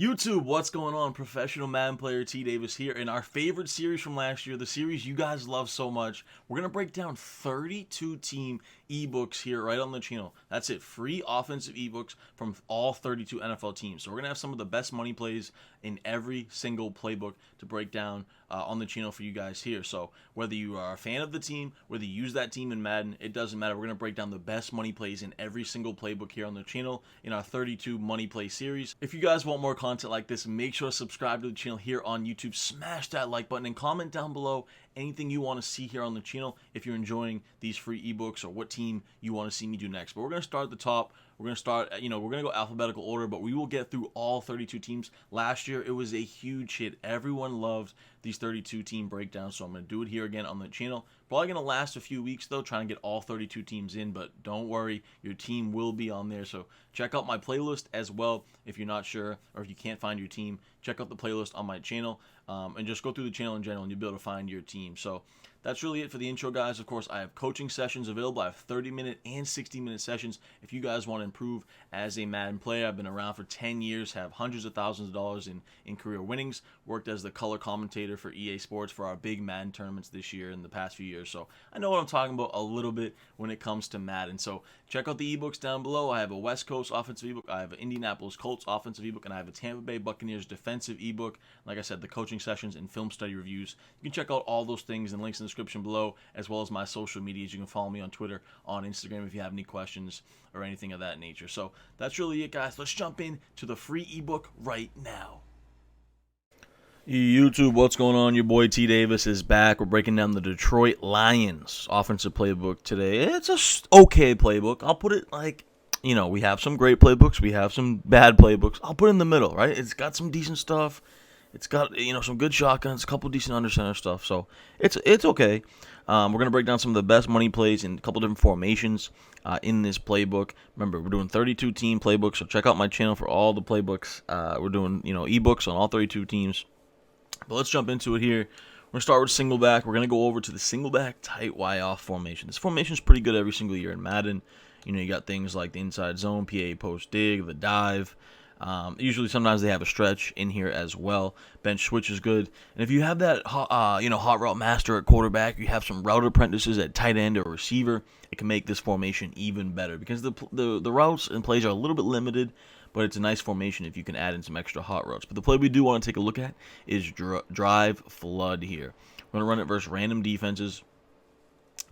YouTube, what's going on? Professional Madden player T Davis here in our favorite series from last year, the series you guys love so much. We're going to break down 32 team ebooks here right on the channel. That's it, free offensive ebooks from all 32 NFL teams. So we're going to have some of the best money plays in every single playbook to break down on the channel for you guys here. So whether you are a fan of the team, whether you use that team in Madden, it doesn't matter. We're going to break down the best money plays in every single playbook here on the channel in our 32 money play series. If you guys want more content like this, make sure to subscribe to the channel here on YouTube. Smash that like button and comment down below anything you want to see here on the channel if you're enjoying these free ebooks or what team you want to see me do next. But we're going to start at the top. We're going to start, we're going to go alphabetical order, but we will get through all 32 teams. Last year, it was a huge hit. Everyone loved these 32 team breakdowns, so I'm going to do it here again on the channel. Probably going to last a few weeks, though, trying to get all 32 teams in, but don't worry, your team will be on there. So check out my playlist as well if you're not sure or if you can't find your team. Check out the playlist on my channel and just go through the channel in general and you'll be able to find your team. So that's really it for the intro, guys. Of course, I have coaching sessions available. I have 30-minute and 60-minute sessions if you guys want to improve as a Madden player. I've been around for 10 years, have hundreds of thousands of dollars in career winnings, worked as the color commentator for EA Sports for our big Madden tournaments this year and the past few years. So I know what I'm talking about a little bit when it comes to Madden. So check out the ebooks down below. I have a West Coast offensive ebook, I have an Indianapolis Colts offensive ebook, and I have a Tampa Bay Buccaneers defensive ebook. Like I said, the coaching sessions and film study reviews. You can check out all those things in links in the description below, as well as my social medias. You can follow me on Twitter, on Instagram if you have any questions or anything of that nature. So that's really it, guys. Let's jump in to the free ebook right now. YouTube, what's going on? Your boy T Davis is back. We're breaking down the Detroit Lions offensive playbook today. It's a okay playbook. I'll put it like, we have some great playbooks. We have some bad playbooks. I'll put it in the middle, right? It's got some decent stuff. It's got, some good shotguns, a couple decent under center stuff. So it's okay. We're going to break down some of the best money plays in a couple different formations in this playbook. Remember, we're doing 32 team playbooks, so check out my channel for all the playbooks. We're doing, ebooks on all 32 teams. But let's jump into it here. We're going to start with single back. We're going to go over to the single back tight Y off formation. This formation is pretty good every single year in Madden. You got things like the inside zone, PA post dig, the dive. Usually, sometimes they have a stretch in here as well. Bench switch is good. And if you have that, hot route master at quarterback, you have some route apprentices at tight end or receiver, it can make this formation even better because the routes and plays are a little bit limited, but it's a nice formation if you can add in some extra hot routes. But the play we do want to take a look at is drive flood here. We're going to run it versus random defenses,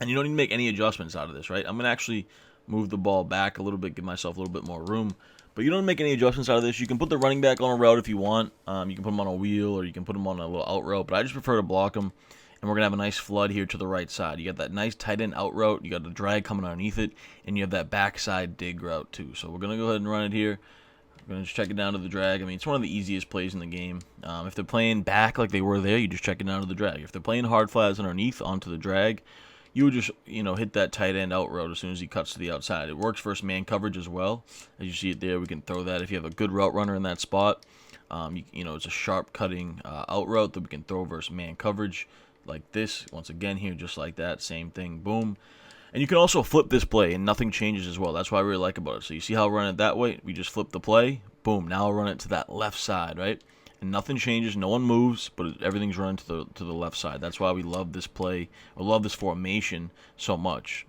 and you don't need to make any adjustments out of this, right? I'm going to actually move the ball back a little bit, give myself a little bit more room. But you don't make any adjustments out of this. You can put the running back on a route if you want. You can put him on a wheel or you can put him on a little out route. But I just prefer to block him. And we're going to have a nice flood here to the right side. You got that nice tight end out route. You got the drag coming underneath it. And you have that backside dig route too. So we're going to go ahead and run it here. We're going to just check it down to the drag. I mean, it's one of the easiest plays in the game. If they're playing back like they were there, you just check it down to the drag. If they're playing hard flats underneath onto the drag, you would just, hit that tight end out route as soon as he cuts to the outside. It works versus man coverage as well. As you see it there, we can throw that. If you have a good route runner in that spot, it's a sharp cutting out route that we can throw versus man coverage like this. Once again here, just like that, same thing, boom. And you can also flip this play and nothing changes as well. That's what I really like about it. So you see how I run it that way? We just flip the play, boom. Now I'll run it to that left side, right? And nothing changes, no one moves, but everything's running to the left side. That's why we love this play, or love this formation so much,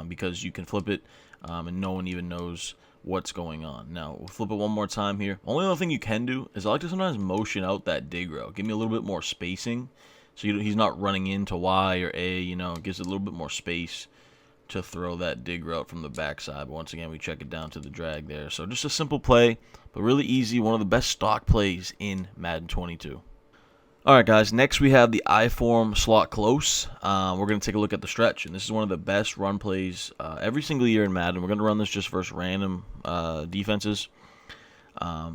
because you can flip it, and no one even knows what's going on. Now, we'll flip it one more time here. Only other thing you can do is I like to sometimes motion out that dig route. Give me a little bit more spacing, so he's not running into Y or A, it gives it a little bit more space to throw that dig route from the backside. But once again, we check it down to the drag there. So just a simple play, but really easy. One of the best stock plays in Madden 22. All right, guys. Next, we have the I-form slot close. We're going to take a look at the stretch, and this is one of the best run plays every single year in Madden. We're going to run this just versus random defenses.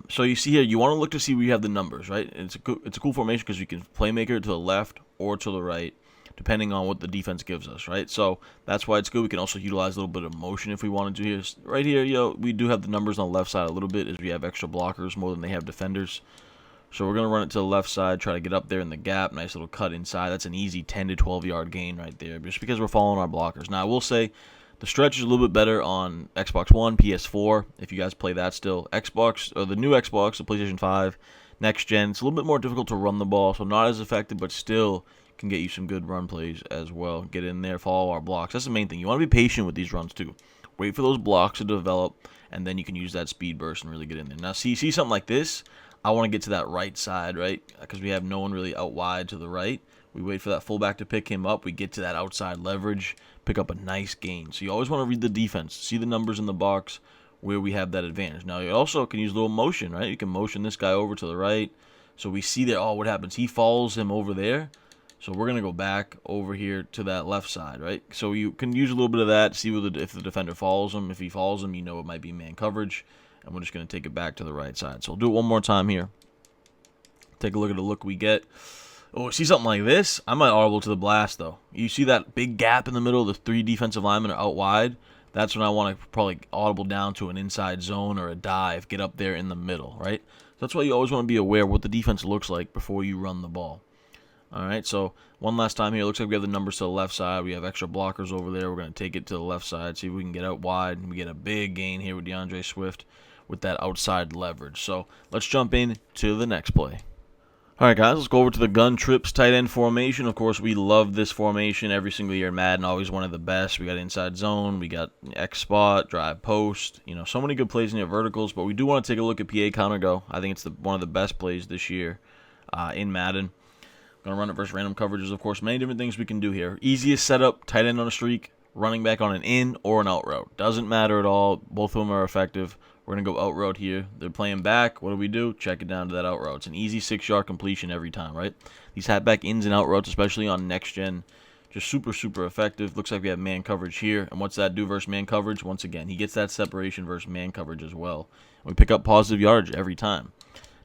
So you see here, you want to look to see where you have the numbers, right? It's a cool formation because you can playmaker to the left or to the right, depending on what the defense gives us, right? So that's why it's good. We can also utilize a little bit of motion if we wanted to here. Right here, we do have the numbers on the left side a little bit as we have extra blockers more than they have defenders. So we're going to run it to the left side, try to get up there in the gap. Nice little cut inside. That's an easy 10 to 12 yard gain right there just because we're following our blockers. Now, I will say The stretch is a little bit better on Xbox One, PS4, if you guys play that still. Xbox, or the new Xbox, the PlayStation 5, next gen, it's a little bit more difficult to run the ball, so not as effective, but still can get you some good run plays as well. Get in there, follow our blocks. That's the main thing. You want to be patient with these runs too. Wait for those blocks to develop, and then you can use that speed burst and really get in there. Now, see something like this? I want to get to that right side, right? Because we have no one really out wide to the right. We wait for that fullback to pick him up. We get to that outside leverage, pick up a nice gain. So you always want to read the defense, see the numbers in the box where we have that advantage. Now, you also can use a little motion, right? You can motion this guy over to the right. So we see there, oh, what happens? He follows him over there. So we're going to go back over here to that left side, right? So you can use a little bit of that, see if the defender follows him. If he follows him, you know it might be man coverage. And we're just going to take it back to the right side. So we'll do it one more time here. Take a look at the look we get. Oh, see something like this? I might audible to the blast, though. You see that big gap in the middle? The 3 defensive linemen are out wide. That's when I want to probably audible down to an inside zone or a dive. Get up there in the middle, right? So that's why you always want to be aware of what the defense looks like before you run the ball. All right, so one last time here. Looks like we have the numbers to the left side. We have extra blockers over there. We're going to take it to the left side, see if we can get out wide. We get a big gain here with DeAndre Swift with that outside leverage. So let's jump in to the next play. All right, guys, let's go over to the gun trips tight end formation. Of course, we love this formation every single year. Madden, always one of the best. We got inside zone, we got X spot, drive post. You know, so many good plays in your verticals. But we do want to take a look at PA counter go. I think it's one of the best plays this year in Madden. Gonna run it versus random coverages, of course. Many different things we can do here. Easiest setup: tight end on a streak, running back on an in or an out route. Doesn't matter at all. Both of them are effective. We're going to go out route here. They're playing back. What do? Check it down to that out route. It's an easy 6-yard completion every time, right? These halfback ins and out routes, especially on next gen, just super, super effective. Looks like we have man coverage here. And what's that do versus man coverage? Once again, he gets that separation versus man coverage as well. We pick up positive yardage every time.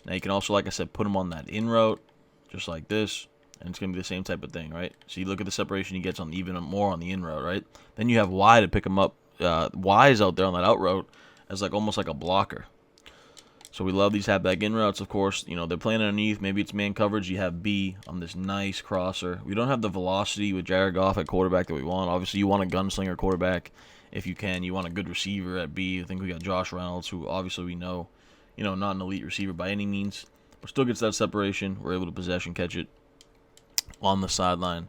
Now, you can also, like I said, put him on that in route, just like this. And it's going to be the same type of thing, right? So you look at the separation he gets on even more on the in route, right? Then you have Y to pick him up. Y is out there on that out route as almost like a blocker. So we love these halfback in routes, of course. You know, they're playing underneath. Maybe it's man coverage. You have B on this nice crosser. We don't have the velocity with Jared Goff at quarterback that we want. Obviously, you want a gunslinger quarterback if you can. You want a good receiver at B. I think we got Josh Reynolds, who obviously we know, not an elite receiver by any means, but still gets that separation. We're able to possession catch it on the sideline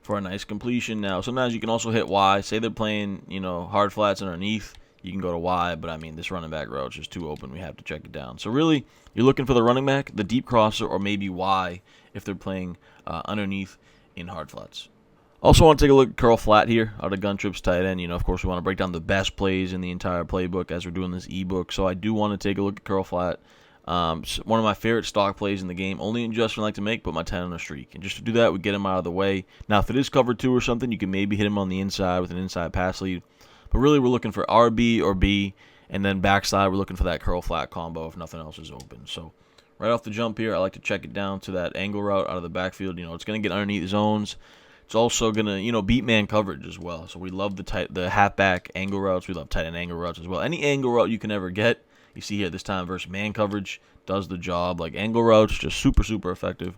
for a nice completion. Now, sometimes you can also hit Y. Say they're playing, hard flats underneath. You can go to Y, but I mean, this running back route is just too open. We have to check it down. So really, you're looking for the running back, the deep crosser, or maybe Y if they're playing underneath in hard flats. Also want to take a look at curl flat here out of gun trips tight end. Of course, we want to break down the best plays in the entire playbook as we're doing this ebook. So I do want to take a look at curl flat. One of my favorite stock plays in the game. Only adjustment I like to make, put my 10 on a streak. And just to do that, we get him out of the way. Now, if it is cover 2 or something, you can maybe hit him on the inside with an inside pass lead. But really, we're looking for RB or B, and then backside, we're looking for that curl flat combo if nothing else is open. So right off the jump here, I like to check it down to that angle route out of the backfield. It's going to get underneath zones. It's also going to, beat man coverage as well. So we love the halfback angle routes. We love tight end angle routes as well. Any angle route you can ever get. You see here this time versus man coverage does the job. Like angle routes, just super, super effective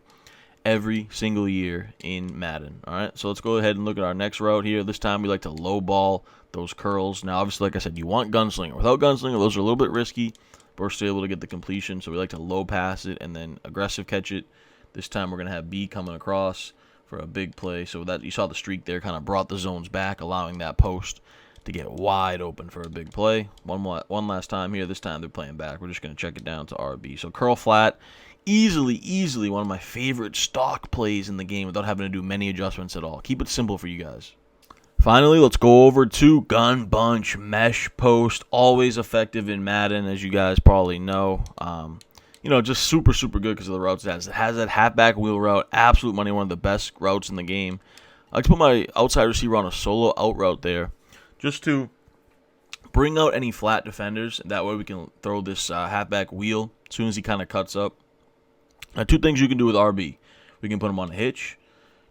every single year in Madden. All right, so let's go ahead and look at our next route here. This time we like to low ball those curls. Now, obviously, like I said, you want gunslinger. Without gunslinger, those are a little bit risky, but we're still able to get the completion. So we like to low pass it and then aggressive catch it. This time we're going to have B coming across for a big play. So that you saw the streak there kind of brought the zones back, allowing that post to get wide open for a big play. One last time here. This time they're playing back. We're just going to check it down to RB. So curl flat, easily one of my favorite stock plays in the game without having to do many adjustments at all. Keep it simple for you guys. Finally, let's go over to gun bunch mesh post. Always effective in Madden, as you guys probably know. Just super, super good because of the routes it has. It has that halfback wheel route. Absolute money, one of the best routes in the game. I like to put my outside receiver on a solo out route there, just to bring out any flat defenders. That way we can throw this halfback wheel as soon as he kind of cuts up. Now, 2 things you can do with RB. We can put him on a hitch,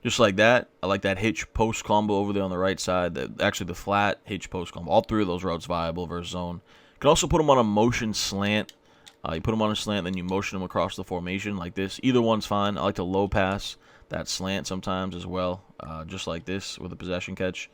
just like that. I like that hitch post combo over there on the right side. Actually, the flat hitch post combo. All 3 of those routes viable versus zone. You can also put him on a motion slant. You put him on a slant, then you motion him across the formation like this. Either one's fine. I like to low pass that slant sometimes as well, just like this with a possession catch.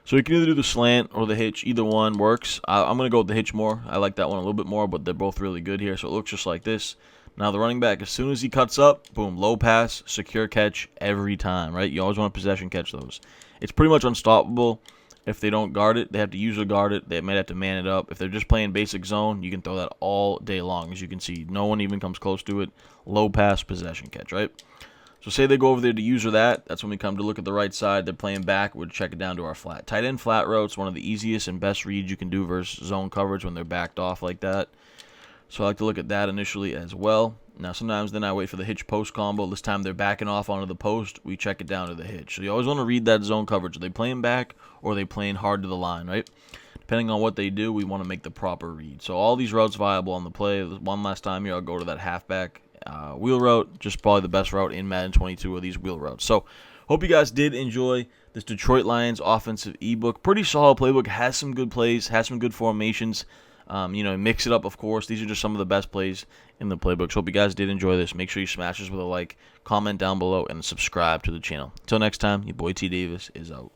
So you can either do the slant or the hitch. Either one works. I'm going to go with the hitch more. I like that one a little bit more, but they're both really good here. So it looks just like this. Now the running back, as soon as he cuts up, boom, low pass, secure catch every time, right? You always want to possession catch those. It's pretty much unstoppable. If they don't guard it, they have to usually guard it. They might have to man it up. If they're just playing basic zone, you can throw that all day long. As you can see, no one even comes close to it. Low pass, possession catch, right? So say they go over there to user that. That's when we come to look at the right side. They're playing back. We'd check it down to our flat. Tight end flat routes, one of the easiest and best reads you can do versus zone coverage when they're backed off like that. So I like to look at that initially as well. Now sometimes then I wait for the hitch post combo. This time they're backing off onto the post. We check it down to the hitch. So you always want to read that zone coverage. Are they playing back or are they playing hard to the line, right? Depending on what they do, we want to make the proper read. So all these routes viable on the play. One last time here, I'll go to that halfback wheel route. Just probably the best route in Madden 22 are these wheel routes. So hope you guys did enjoy this Detroit Lions offensive ebook. Pretty solid playbook. Has some good plays. Has some good formations. Mix it up, of course. These are just some of the best plays in the playbooks. Hope you guys did enjoy this. Make sure you smash this with a like, comment down below, and subscribe to the channel. Until next time, your boy T Davis is out.